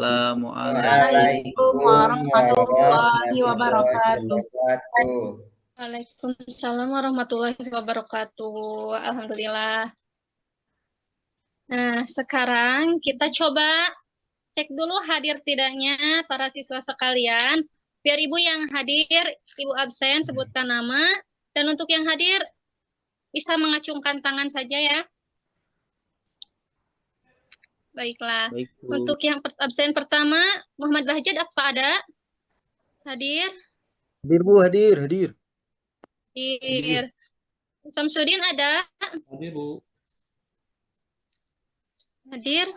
Assalamualaikum Waalaikum warahmatullahi warahmatullahi wabarakatuh. wabarakatuh. Waalaikumsalam warahmatullahi wabarakatuh. Alhamdulillah. Nah, sekarang kita coba cek dulu hadir tidaknya para siswa sekalian. Biar Ibu yang hadir, Ibu absen, sebutkan nama. Dan untuk yang hadir, bisa mengacungkan tangan saja ya. Baiklah. Baik, Bu. Untuk yang absen pertama, Muhammad Bahjat apa ada? Hadir? Hadir, Bu, hadir, hadir. Hadir. Samsudin ada? Hadir, Bu. Hadir?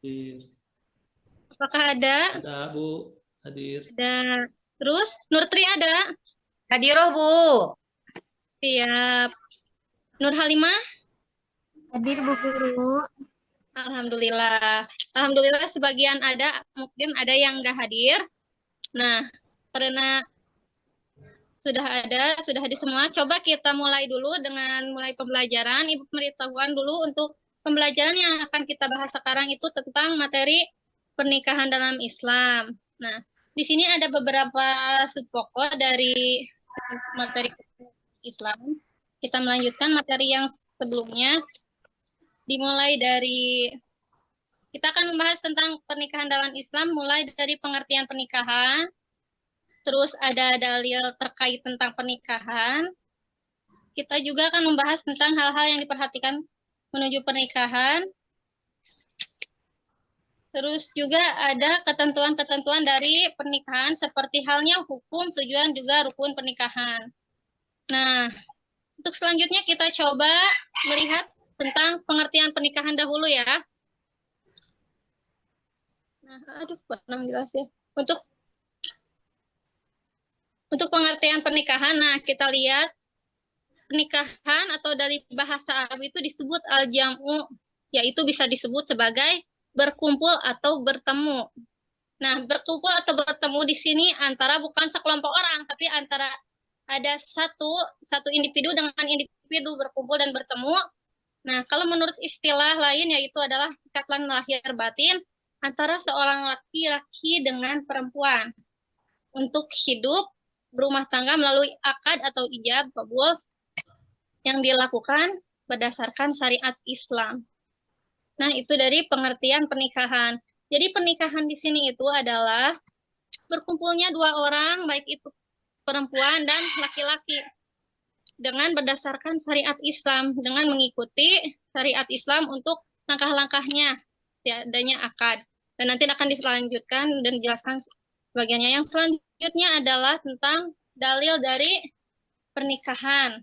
Hadir. Apakah ada? Ada, Bu. Hadir. Ada. Terus, Nurtri ada? Hadiroh, Bu. Siap. Nur Halimah? Hadir Bu Guru. Alhamdulillah. Alhamdulillah sebagian ada, mungkin ada yang nggak hadir. Nah, karena sudah hadir semua, coba kita mulai dulu dengan mulai pembelajaran. Ibu memberitahukan dulu untuk pembelajaran yang akan kita bahas sekarang itu tentang materi pernikahan dalam Islam. Nah, di sini ada beberapa subpokok dari materi Islam. Kita melanjutkan materi yang sebelumnya. Dimulai dari, kita akan membahas tentang pernikahan dalam Islam, mulai dari pengertian pernikahan, terus ada dalil terkait tentang pernikahan. Kita juga akan membahas tentang hal-hal yang diperhatikan menuju pernikahan. Terus juga ada ketentuan-ketentuan dari pernikahan, seperti halnya hukum, tujuan, juga rukun pernikahan. Nah, untuk selanjutnya kita coba melihat tentang pengertian pernikahan dahulu ya. Nah, aduh, kurang jelas ya. Untuk pengertian pernikahan, nah kita lihat pernikahan atau dari bahasa Arab itu disebut al-jam'u, yaitu bisa disebut sebagai berkumpul atau bertemu. Nah, berkumpul atau bertemu di sini antara bukan sekelompok orang, tapi antara ada satu individu dengan individu berkumpul dan bertemu. Nah, kalau menurut istilah lain yaitu adalah ikatan lahir batin antara seorang laki-laki dengan perempuan untuk hidup berumah tangga melalui akad atau ijab kabul yang dilakukan berdasarkan syariat Islam. Nah, itu dari pengertian pernikahan. Jadi pernikahan di sini itu adalah berkumpulnya dua orang, baik itu perempuan dan laki-laki, dengan berdasarkan syariat Islam, dengan mengikuti syariat Islam untuk langkah-langkahnya, adanya akad. Dan nanti akan dilanjutkan dan dijelaskan bagiannya. Yang selanjutnya adalah tentang dalil dari pernikahan.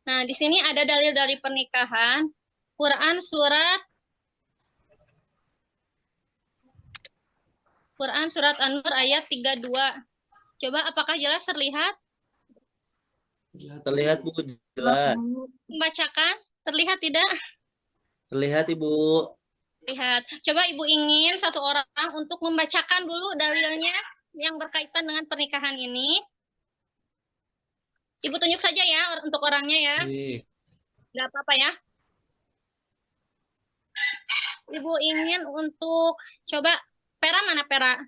Nah, di sini ada dalil dari pernikahan, Quran surat An-Nur ayat 32. Coba apakah jelas terlihat? Terlihat, Bu, jelas. Membacakan, terlihat tidak? Terlihat, Ibu. Lihat. Coba Ibu ingin satu orang untuk membacakan dulu dalilnya yang berkaitan dengan pernikahan ini. Ibu tunjuk saja ya untuk orangnya ya. Nggak apa-apa ya. Ibu ingin untuk, coba, Pera mana Pera?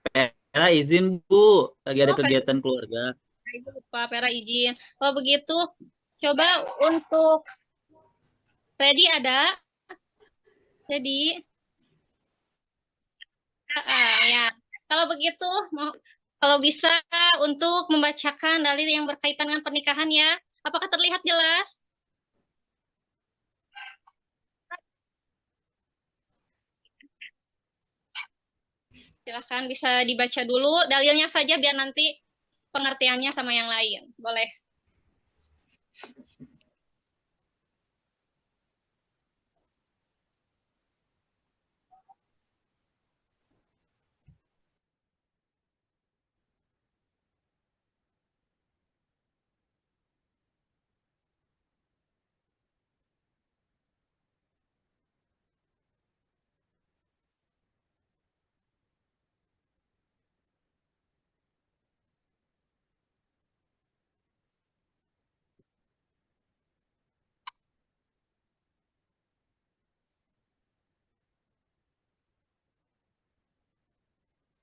Pera izin, Bu. Lagi ada Oh, kegiatan keluarga. Ibu lupa, Pera izin. Kalau begitu, coba untuk Ready ada? Jadi, ya. Kalau begitu, kalau bisa untuk membacakan dalil yang berkaitan dengan pernikahan ya. Apakah terlihat jelas? Silahkan bisa dibaca dulu dalilnya saja biar nanti pengertiannya sama yang lain. Boleh.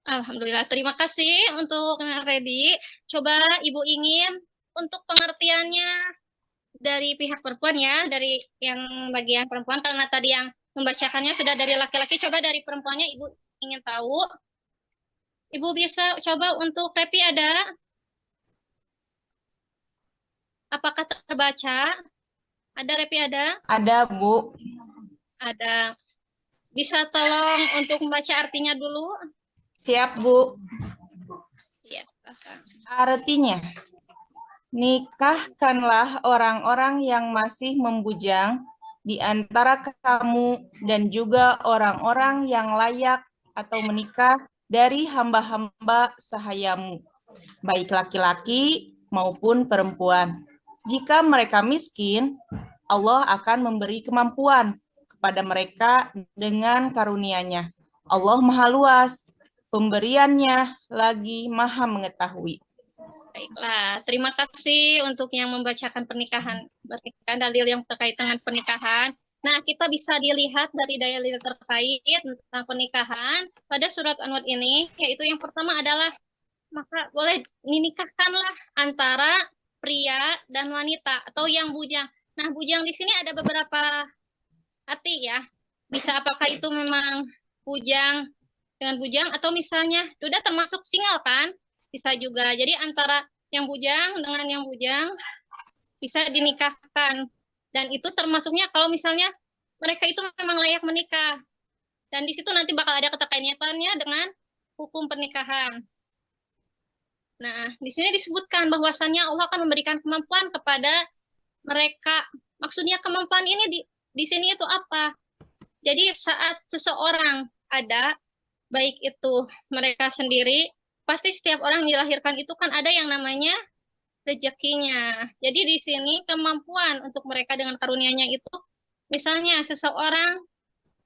Alhamdulillah. Terima kasih untuk Redi. Coba Ibu ingin untuk pengertiannya dari pihak perempuan ya, dari yang bagian perempuan, karena tadi yang membacakannya sudah dari laki-laki. Coba dari perempuannya Ibu ingin tahu. Ibu bisa coba untuk Repi ada? Apakah terbaca? Ada Repi ada? Ada, Bu. Ada. Bisa tolong untuk membaca artinya dulu? Siap, Bu. Iya. Artinya, nikahkanlah orang-orang yang masih membujang di antara kamu dan juga orang-orang yang layak atau menikah dari hamba-hamba sahayamu, baik laki-laki maupun perempuan. Jika mereka miskin, Allah akan memberi kemampuan kepada mereka dengan karunia-Nya. Allah Maha Luas, pemberiannya lagi Maha Mengetahui. Baiklah, terima kasih untuk yang membacakan pernikahan dalil yang terkait dengan pernikahan. Nah, kita bisa dilihat dari dalil terkait tentang pernikahan pada surat An-Nur ini, yaitu yang pertama adalah maka boleh dinikahkanlah antara pria dan wanita atau yang bujang. Nah, bujang di sini ada beberapa arti ya. Bisa apakah itu memang bujang dengan bujang atau misalnya sudah termasuk single kan? Bisa juga. Jadi antara yang bujang dengan yang bujang bisa dinikahkan. Dan itu termasuknya kalau misalnya mereka itu memang layak menikah. Dan di situ nanti bakal ada keterkaitannya dengan hukum pernikahan. Nah, di sini disebutkan bahwasannya Allah akan memberikan kemampuan kepada mereka. Maksudnya kemampuan ini di sini itu apa? Jadi saat seseorang ada, baik itu mereka sendiri, pasti setiap orang dilahirkan itu kan ada yang namanya rezekinya. Jadi di sini kemampuan untuk mereka dengan karunia-Nya itu, misalnya seseorang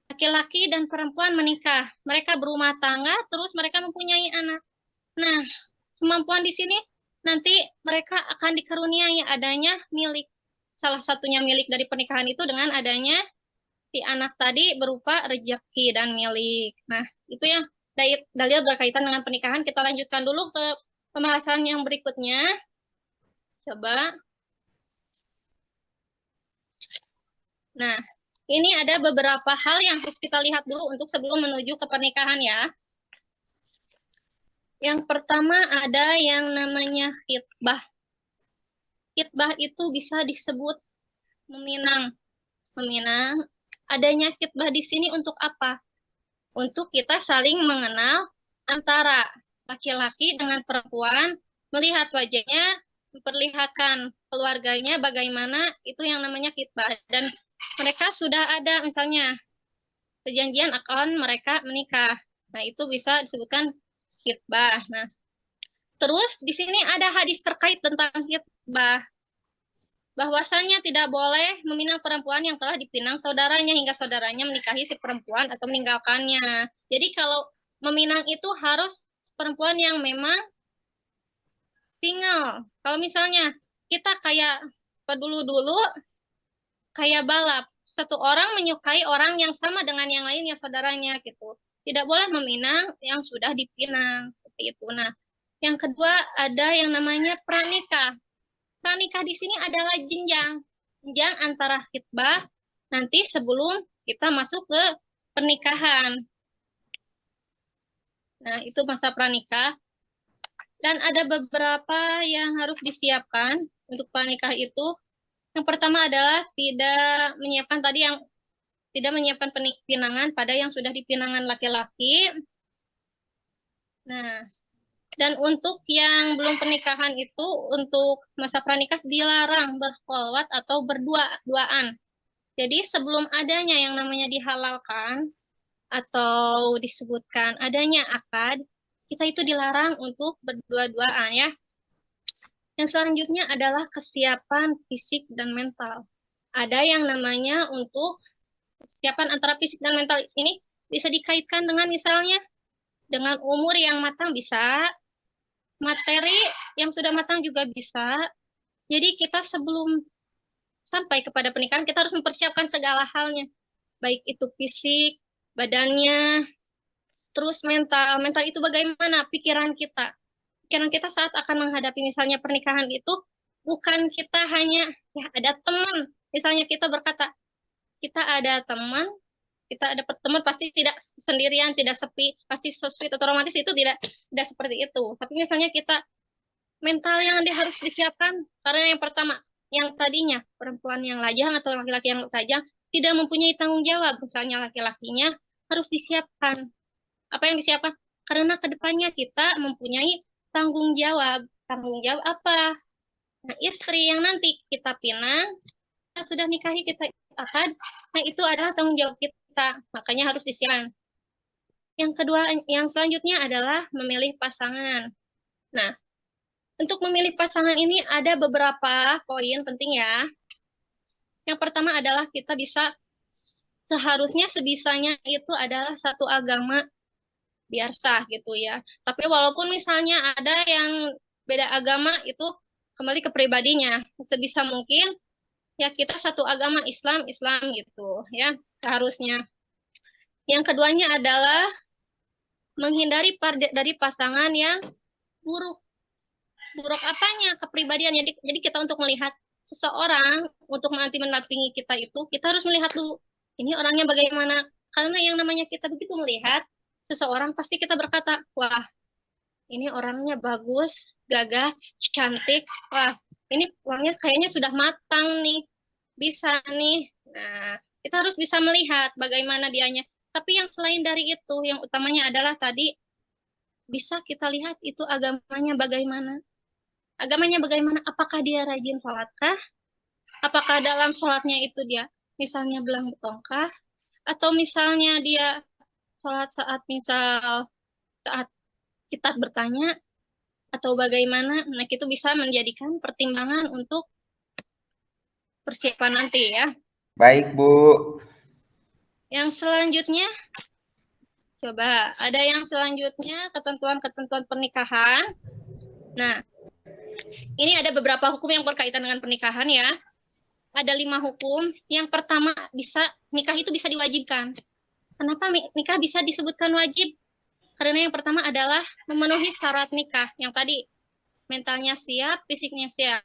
laki-laki dan perempuan menikah, mereka berumah tangga, terus mereka mempunyai anak. Nah, kemampuan di sini nanti mereka akan dikaruniai adanya milik. Salah satunya milik dari pernikahan itu dengan adanya si anak tadi berupa rezeki dan milik. Nah, itu yang dalil berkaitan dengan pernikahan. Kita lanjutkan dulu ke pembahasan yang berikutnya. Coba. Nah, ini ada beberapa hal yang harus kita lihat dulu untuk sebelum menuju ke pernikahan ya. Yang pertama ada yang namanya khitbah. Khitbah itu bisa disebut meminang. Meminang. Adanya khitbah di sini untuk apa? Untuk kita saling mengenal antara laki-laki dengan perempuan, melihat wajahnya, memperlihatkan keluarganya bagaimana, itu yang namanya khitbah. Dan mereka sudah ada misalnya perjanjian akan mereka menikah. Nah, itu bisa disebutkan khitbah. Nah, terus di sini ada hadis terkait tentang khitbah. Bahwasanya tidak boleh meminang perempuan yang telah dipinang saudaranya hingga saudaranya menikahi si perempuan atau meninggalkannya. Jadi kalau meminang itu harus perempuan yang memang single. Kalau misalnya kita kayak dulu kayak balap. Satu orang menyukai orang yang sama dengan yang lainnya saudaranya gitu. Tidak boleh meminang yang sudah dipinang seperti itu. Nah, yang kedua ada yang namanya pranikah. Pranikah di sini adalah jenjang antara khitbah nanti sebelum kita masuk ke pernikahan. Nah, itu masa pranikah. Dan ada beberapa yang harus disiapkan untuk pranikah itu. Yang pertama adalah tidak menyiapkan pinangan pada yang sudah dipinangan laki-laki. Nah, dan untuk yang belum pernikahan itu, untuk masa pranikah dilarang berkholwat atau berduaan. Jadi sebelum adanya yang namanya dihalalkan atau disebutkan adanya akad, kita itu dilarang untuk berdua-duaan ya. Yang selanjutnya adalah kesiapan fisik dan mental. Ada yang namanya untuk kesiapan antara fisik dan mental ini bisa dikaitkan dengan misalnya dengan umur yang matang bisa, materi yang sudah matang juga bisa. Jadi kita sebelum sampai kepada pernikahan, kita harus mempersiapkan segala halnya. Baik itu fisik, badannya, Terus mental itu bagaimana pikiran kita. Pikiran kita saat akan menghadapi misalnya pernikahan itu bukan kita hanya ya ada teman. Misalnya kita berkata, kita ada teman, kita ada teman pasti tidak sendirian, tidak sepi, pasti so sweet atau romantis itu tidak seperti itu. Tapi misalnya kita mental yang harus disiapkan karena yang pertama, yang tadinya perempuan yang lajang atau laki-laki yang tajam tidak mempunyai tanggung jawab, misalnya laki-lakinya harus disiapkan. Apa yang disiapkan? Karena kedepannya kita mempunyai tanggung jawab. Tanggung jawab apa? Nah, istri yang nanti kita pinang, kita sudah nikahi, kita akad, nah itu adalah tanggung jawab kita. Makanya harus disiapkan. Yang kedua, yang selanjutnya adalah memilih pasangan. Nah, untuk memilih pasangan ini ada beberapa poin penting ya. Yang pertama adalah kita bisa seharusnya sebisanya itu adalah satu agama biar sah gitu ya. Tapi walaupun misalnya ada yang beda agama itu kembali ke pribadinya. Sebisa mungkin ya kita satu agama Islam gitu ya seharusnya. Yang keduanya adalah menghindari dari pasangan yang buruk. Buruk apanya? Kepribadian. Jadi kita untuk melihat seseorang untuk nanti mendampingi kita itu kita harus melihat dulu ini orangnya bagaimana. Karena yang namanya kita begitu melihat seseorang pasti kita berkata, wah ini orangnya bagus, gagah, cantik, wah ini orangnya kayaknya sudah matang nih, bisa nih. Nah, kita harus bisa melihat bagaimana dianya. Tapi yang selain dari itu, yang utamanya adalah tadi, bisa kita lihat itu agamanya bagaimana. Agamanya bagaimana, apakah dia rajin sholatkah? Apakah dalam sholatnya itu dia misalnya belang betongkah? Atau misalnya dia sholat saat kita bertanya atau bagaimana, nah itu bisa menjadikan pertimbangan untuk persiapan nanti ya. Baik, Bu. Yang selanjutnya, coba ada yang selanjutnya ketentuan-ketentuan pernikahan. Nah, ini ada beberapa hukum yang berkaitan dengan pernikahan ya. Ada 5 hukum. Yang pertama, nikah itu bisa diwajibkan. Kenapa nikah bisa disebutkan wajib? Karena yang pertama adalah memenuhi syarat nikah. Yang tadi, mentalnya siap, fisiknya siap.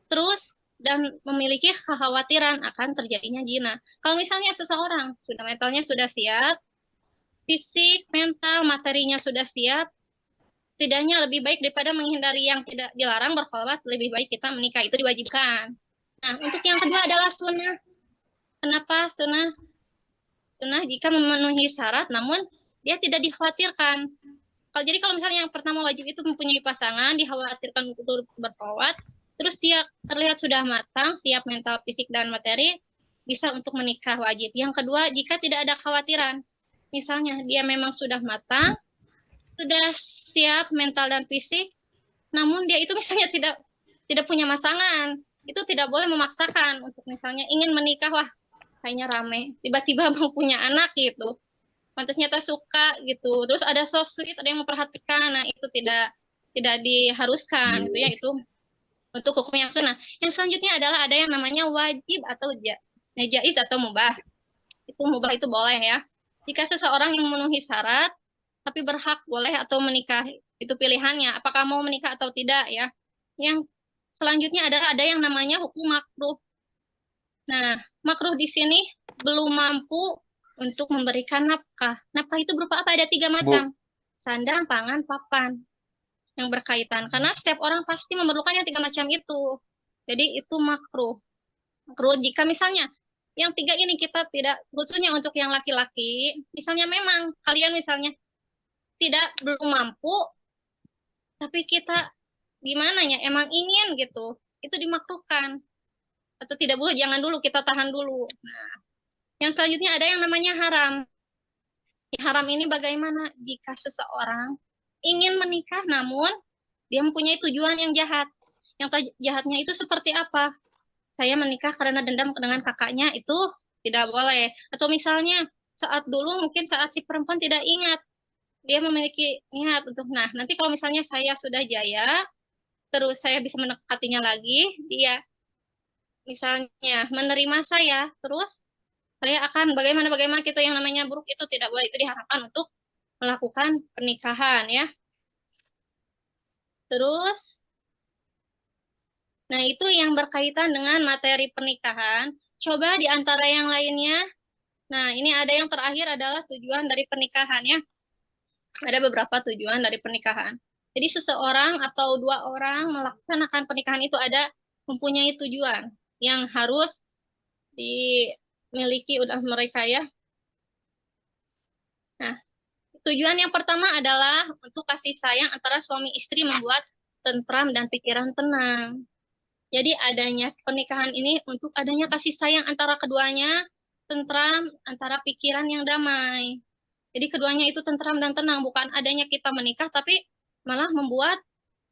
Terus, dan memiliki kekhawatiran akan terjadinya zina. Kalau misalnya seseorang mentalnya sudah siap, fisik, mental, materinya sudah siap, setidaknya lebih baik daripada menghindari yang tidak dilarang berkholwat, lebih baik kita menikah, itu diwajibkan. Nah, untuk yang kedua adalah sunnah. Kenapa sunnah? Sunnah jika memenuhi syarat, namun dia tidak dikhawatirkan. Jadi kalau misalnya yang pertama wajib itu mempunyai pasangan, dikhawatirkan untuk berkholwat, terus dia terlihat sudah matang, siap mental, fisik, dan materi, bisa untuk menikah wajib. Yang kedua, jika tidak ada khawatiran, misalnya dia memang sudah matang, sudah siap mental dan fisik, namun dia itu misalnya tidak punya pasangan, itu tidak boleh memaksakan untuk misalnya ingin menikah, wah kayaknya rame, tiba-tiba mau punya anak gitu, pantasnya tak suka gitu, terus ada so sweet, ada yang memperhatikan, nah itu tidak diharuskan gitu ya, itu untuk hukum yang sunnah. Yang selanjutnya adalah ada yang namanya wajib atau jaiz atau mubah. Mubah itu boleh ya. Jika seseorang yang memenuhi syarat tapi berhak boleh atau menikah, itu pilihannya apakah mau menikah atau tidak ya. Yang selanjutnya adalah ada yang namanya hukum makruh. Nah, makruh di sini belum mampu untuk memberikan nafkah. Nafkah itu berupa apa? Ada 3 macam. Sandang, pangan, papan yang berkaitan. Karena setiap orang pasti memerlukan yang 3 macam itu. Jadi itu makruh. Makruh jika misalnya yang 3 ini kita tidak, khususnya untuk yang laki-laki, misalnya memang kalian misalnya belum mampu, tapi kita gimana ya, emang ingin gitu, itu dimakruhkan. Atau tidak boleh, jangan dulu, kita tahan dulu. Nah, yang selanjutnya ada yang namanya haram. Yang haram ini bagaimana? Jika seseorang ingin menikah namun dia mempunyai tujuan yang jahat. Yang jahatnya itu seperti apa? Saya menikah karena dendam dengan kakaknya, itu tidak boleh. Atau misalnya mungkin saat si perempuan tidak ingat, dia memiliki niat untuk, nah nanti kalau misalnya saya sudah jaya, terus saya bisa mendekatinya lagi, dia misalnya menerima saya, terus saya akan bagaimana kita yang namanya buruk, itu tidak boleh, itu diharapkan untuk melakukan pernikahan ya. Terus, nah itu yang berkaitan dengan materi pernikahan. Coba di antara yang lainnya, nah ini ada yang terakhir adalah tujuan dari pernikahan ya. Ada beberapa tujuan dari pernikahan. Jadi seseorang atau dua orang melaksanakan pernikahan itu ada mempunyai tujuan yang harus dimiliki oleh mereka ya. Nah, tujuan yang pertama adalah untuk kasih sayang antara suami istri membuat tentram dan pikiran tenang. Jadi adanya pernikahan ini untuk adanya kasih sayang antara keduanya, tentram antara pikiran yang damai. Jadi keduanya itu tentram dan tenang, bukan adanya kita menikah tapi malah membuat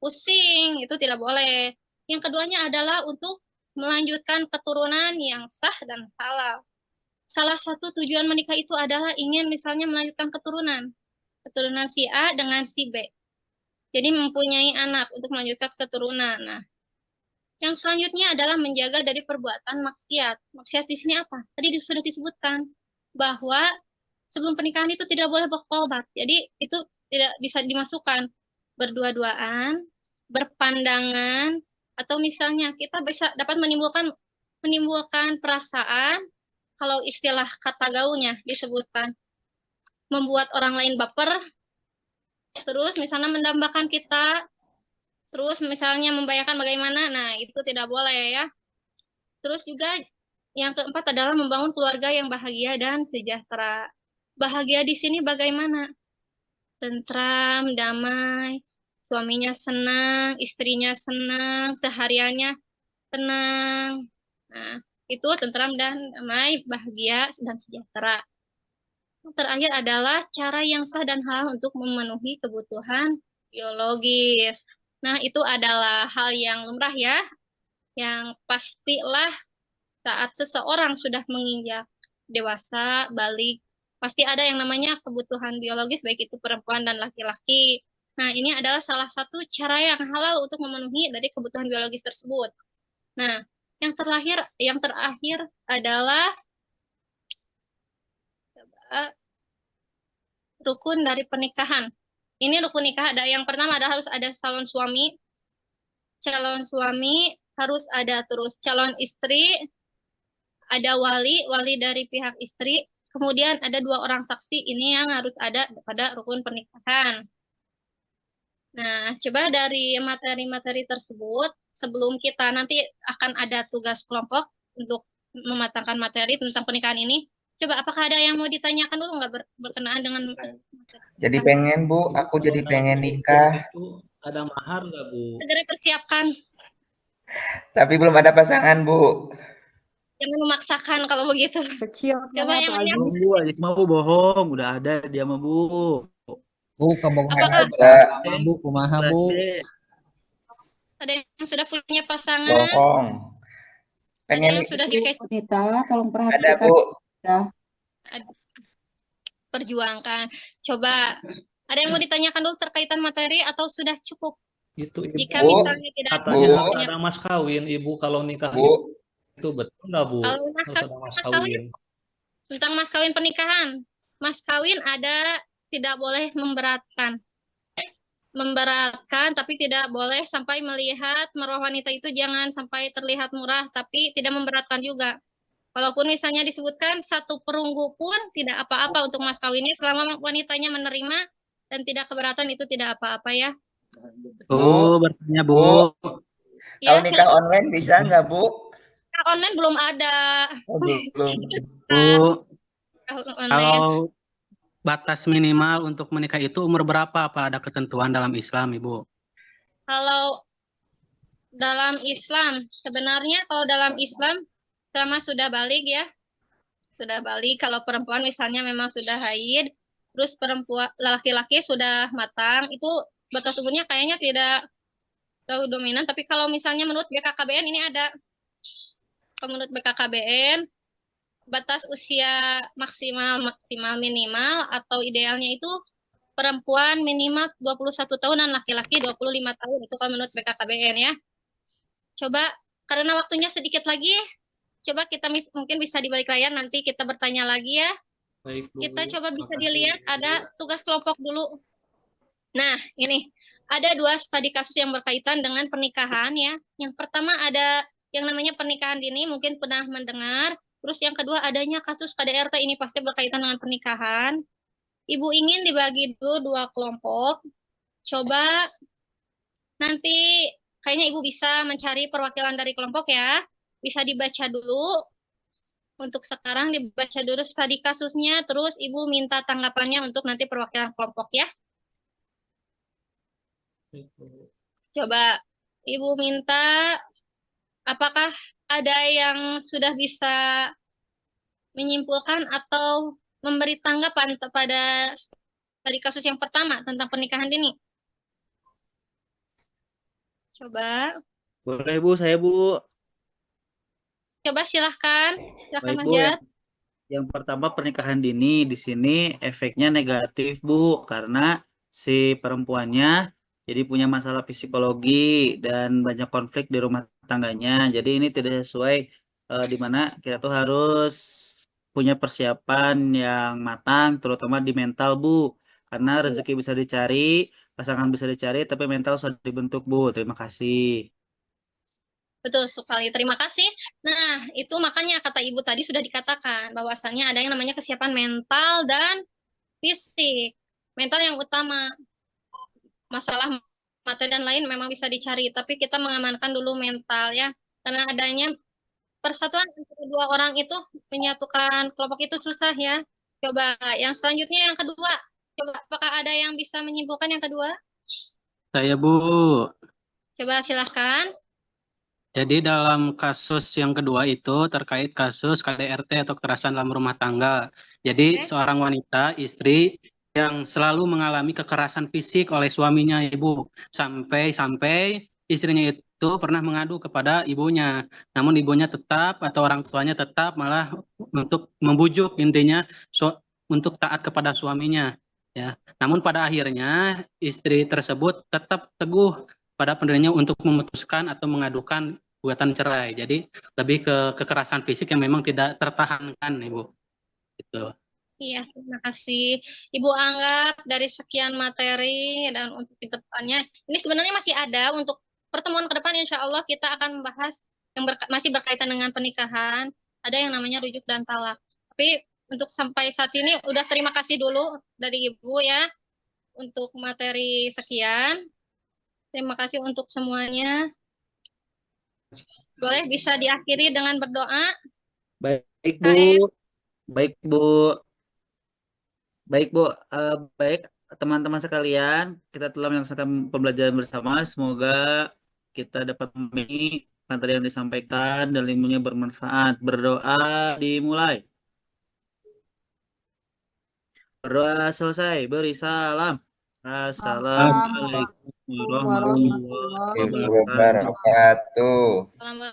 pusing, itu tidak boleh. Yang keduanya adalah untuk melanjutkan keturunan yang sah dan halal. Salah satu tujuan menikah itu adalah ingin misalnya melanjutkan keturunan si A dengan si B. Jadi mempunyai anak untuk melanjutkan keturunan. Nah, yang selanjutnya adalah menjaga dari perbuatan maksiat. Maksiat di sini apa? Tadi sudah disebutkan bahwa sebelum pernikahan itu tidak boleh berkholbat. Jadi itu tidak bisa dimasukkan berdua-duaan, berpandangan, atau misalnya kita bisa dapat menimbulkan perasaan, kalau istilah kata gaulnya disebutkan, membuat orang lain baper, terus misalnya mendambakan kita, terus misalnya membayangkan bagaimana, nah itu tidak boleh ya. Terus juga yang keempat adalah membangun keluarga yang bahagia dan sejahtera. Bahagia di sini bagaimana? Tentram, damai, suaminya senang, istrinya senang, sehariannya tenang. Nah, itu tentram dan damai, bahagia dan sejahtera. Yang terakhir adalah cara yang sah dan halal untuk memenuhi kebutuhan biologis. Nah, itu adalah hal yang lumrah ya, yang pastilah saat seseorang sudah menginjak dewasa, balik, pasti ada yang namanya kebutuhan biologis, baik itu perempuan dan laki-laki. Nah, ini adalah salah satu cara yang halal untuk memenuhi dari kebutuhan biologis tersebut. Nah, yang terakhir adalah rukun dari pernikahan. Ini rukun nikah ada yang pertama ada harus ada calon suami harus ada, terus calon istri, ada wali dari pihak istri, kemudian ada 2 orang saksi, ini yang harus ada pada rukun pernikahan. Nah, coba dari materi-materi tersebut, sebelum kita nanti akan ada tugas kelompok untuk mematangkan materi tentang pernikahan ini, coba apakah ada yang mau ditanyakan dulu nggak berkenaan dengan materi? Jadi pengen Bu, aku jadi pengen nikah, Itu ada mahar nggak, Bu? Segera persiapkan, tapi belum ada pasangan Bu. jangan memaksakan kalau begitu. Kecil Coba yang lain. Bu, Ajis mah Bu bohong, udah ada dia mah Bu. Bu, kebohongan Apakah Ada Bu, kumaha Bu? Kelas C. ada yang sudah punya pasangan? bohong. Ada Pengen yang sudah dikasih Wanita, tolong ada perhatikan Bu. ya. perjuangkan. Coba ada yang mau ditanyakan dulu terkaitan materi atau sudah cukup? Itu Ibu Jika Bu, misalnya tidak katanya Bu. harus ada mas kawin, Ibu kalau nikah Bu, itu betul nggak, Bu? Kalau mas Harus ada mas kawin, kawin. tentang mas kawin pernikahan, mas kawin ada tidak boleh memberatkan. Memberatkan, tapi tidak boleh sampai melihat meroh wanita itu jangan sampai terlihat murah, tapi tidak memberatkan juga. Walaupun misalnya disebutkan 1 perunggu pun tidak apa-apa untuk mas kawinnya selama wanitanya menerima dan tidak keberatan, itu tidak apa-apa ya. Bu, Bertanya Bu. Ya, kalau nikah online bisa nggak Bu? online belum ada. Oh, belum. Bu, Online. kalau batas minimal untuk menikah itu umur berapa? Apa ada ketentuan dalam Islam, Ibu? Kalau dalam Islam, sebenarnya kalau dalam Islam selama sudah balik ya, sudah balik. Kalau perempuan misalnya memang sudah haid, terus perempuan laki-laki sudah matang, itu batas umurnya kayaknya tidak terlalu dominan. Tapi kalau misalnya menurut BKKBN ini ada, kalau menurut BKKBN batas usia maksimal minimal atau idealnya itu perempuan minimal 21 tahun dan laki-laki 25 tahun, itu kalau menurut BKKBN ya. Coba karena waktunya sedikit lagi, coba kita mungkin bisa di balik layar nanti kita bertanya lagi ya. Baik, Bu. Kita coba bisa Makasih. dilihat ada tugas kelompok dulu. Nah, ini ada 2 studi kasus yang berkaitan dengan pernikahan ya. Yang pertama ada yang namanya pernikahan dini, mungkin pernah mendengar. Terus yang kedua adanya kasus KDRT, ini pasti berkaitan dengan pernikahan. Ibu ingin dibagi dulu 2 kelompok. Coba nanti kayaknya Ibu bisa mencari perwakilan dari kelompok ya. Bisa dibaca dulu. Untuk sekarang dibaca dulu studi kasusnya, terus Ibu minta tanggapannya untuk nanti perwakilan kelompok ya. Baik, Bu. Coba Ibu minta, apakah ada yang sudah bisa menyimpulkan atau memberi tanggapan kepada studi kasus yang pertama tentang pernikahan dini? Coba, Boleh Bu, saya Bu. silahkan Baik Mas Bu, Jad. yang pertama pernikahan dini di sini efeknya negatif Bu, karena si perempuannya jadi punya masalah psikologi dan banyak konflik di rumah tangganya. Jadi ini tidak sesuai, di mana kita tuh harus punya persiapan yang matang, terutama di mental Bu. Karena rezeki bisa dicari, pasangan bisa dicari, tapi mental sudah dibentuk Bu. Terima kasih. Betul sekali, terima kasih. Nah, itu makanya kata Ibu tadi sudah dikatakan bahwasannya ada yang namanya kesiapan mental dan fisik. Mental yang utama, masalah materi dan lain memang bisa dicari, tapi kita mengamankan dulu mental ya. Karena adanya persatuan antara 2 orang itu menyatukan kelompok itu susah ya. Coba yang selanjutnya yang kedua. Coba apakah ada yang bisa menyimpulkan yang kedua? Saya Bu. Coba silahkan. Jadi dalam kasus yang kedua itu terkait kasus KDRT atau kekerasan dalam rumah tangga. Jadi seorang wanita, istri yang selalu mengalami kekerasan fisik oleh suaminya, Ibu. Sampai istrinya itu pernah mengadu kepada ibunya. Namun ibunya tetap atau orang tuanya tetap malah untuk membujuk intinya untuk taat kepada suaminya. Ya. Namun pada akhirnya istri tersebut tetap teguh pada pendirinya untuk memutuskan atau mengadukan gugatan cerai. Jadi lebih ke kekerasan fisik yang memang tidak tertahankan, Ibu. Gitu. Iya, terima kasih. Ibu anggap dari sekian materi dan untuk di depannya, ini sebenarnya masih ada untuk pertemuan ke depan, insya Allah kita akan membahas yang masih berkaitan dengan pernikahan, ada yang namanya rujuk dan talak. Tapi untuk sampai saat ini udah terima kasih dulu dari Ibu ya untuk materi sekian. Terima kasih untuk semuanya. Boleh bisa diakhiri dengan berdoa. Baik Bu, baik Bu. Baik Bu, baik teman-teman sekalian, kita telah menyelesaikan pembelajaran bersama. Semoga kita dapat memahami materi yang disampaikan dan ilmunya bermanfaat. Berdoa dimulai. Berdoa selesai, beri salam. Assalamualaikum warahmatullahi wabarakatuh. Wabarakatuh. Selamat